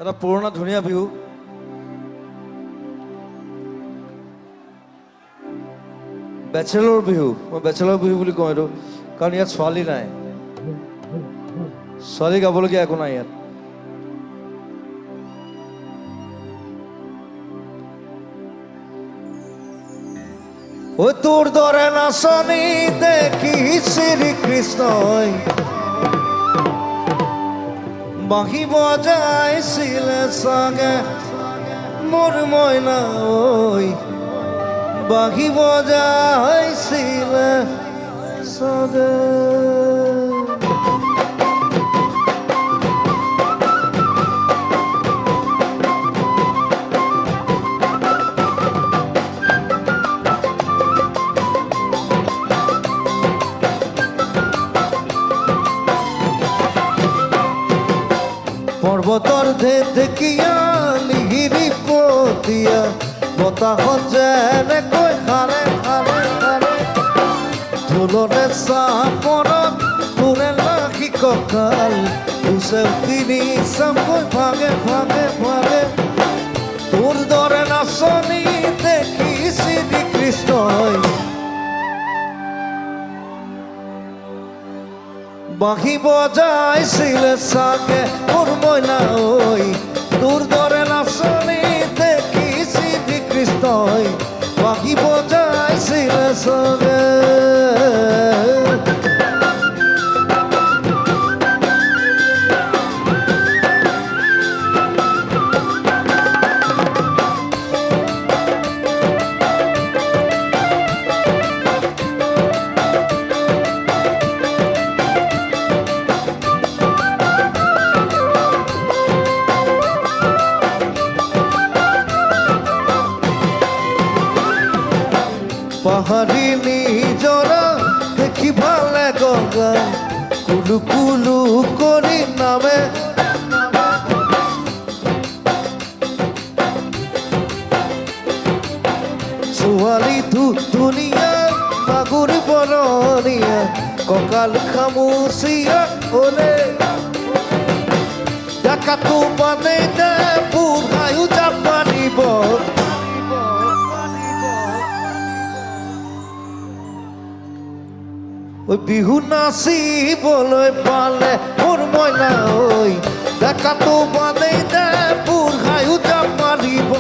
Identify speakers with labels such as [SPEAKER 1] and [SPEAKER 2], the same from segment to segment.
[SPEAKER 1] এটা পুৰণা ধুনীয়া বিহু। বেচেলৰ বিহু, মই বেচেলৰ বিহু বুলি কওঁ এইটো, কাৰণ ইয়াত ছোৱালী নাই, ছোৱালী গাবলগীয়া একো নাই ইয়াত। ও তোৰ দৰে নাচনি দেখি শ্ৰীকৃষ্ণই বাঁহী বজাইছিলে চাগে মোৰ মইনা ঐ, বাঁহী বজাইছিলে চাগে। পৰ্বতৰ ঢেকিয়া লিহিৰি পতিয়া বতাহত যেনেকৈ হাৰে হাৰে হাৰে, ঢোলৰে চাপৰত তোৰে লাখি কঁকাল, দুচেও তিনি চামকৈ ভাগে ভাগে ভাগে। তোৰ দৰে নাচনি দেখি শ্ৰীকৃষ্ণই বাঁহী বজাইছিলে চাগে মোৰ মইনা ঐ, তোৰ দৰে নাচনি দেখি শ্ৰীকৃষ্ণই বাঁহী বজাইছিলে চাগে। পাহাড়ি নিজরা দেখি ভালে গঙ্গা কুলু কুলু করি নামে, ছোৱালী ধুনীয়া মাগুৰ বৰণীয়া কঁকাল খামুচিয়া ওলে, ডাকাতো মানে দে বুঢ়ায়ো জাপানিব। ওই বিহু নাচিবলৈ পালে মোৰ মইনা ঐ, ডেকাটো বাদেই দে বুঢ়ায়ো জাপ মাৰিব,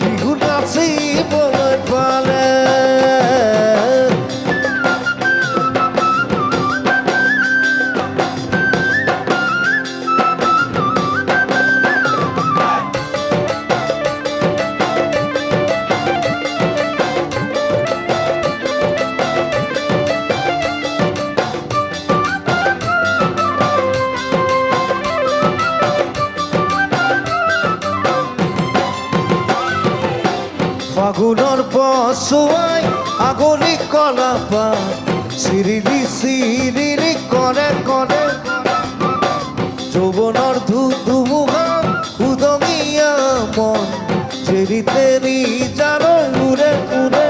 [SPEAKER 1] বিহু নাচিবলৈ পালে। ফাগুনৰ পছুৱাই আগলি কলাপা চিৰিলি চিৰিলি কৰে কৰে, যৌৱনৰ ধুমুহা উদঙীয়া মন চেৰি তেৰি জাৰৈ উৰে উৰে,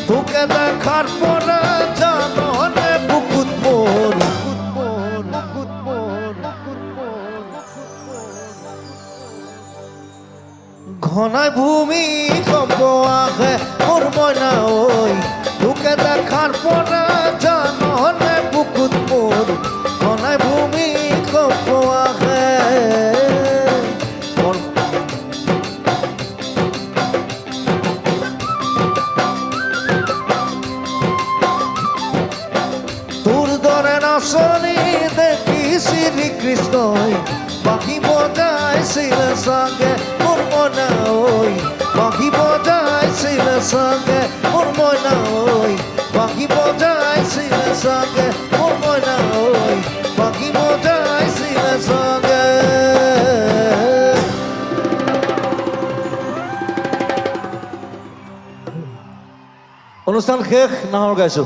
[SPEAKER 1] তোকে দেখাৰ পৰা জাননে বুকুত মোৰ ঘনাই ভূমি কম্প আহে মোৰ মইনা ঐ, তোকে দেখাৰ পৰা জাননে বুকুত মোৰ ঘনাই ভূমি কম্প আহে। তোৰ দৰে নাচনি দেখি শ্ৰীকৃষ্ণই বাঁহী বজাইছিলে চাগে মোৰ মইনা ঐ, বাঁহী বজাইছিলে চাগে মোৰ মইনা ঐ, বাঁহী বজাইছিলে চাগে মোৰ মইনা ঐ, বাঁহী বজাইছিলে চাগে। অনুষ্ঠান শেষ, নাহৰ গাইছো।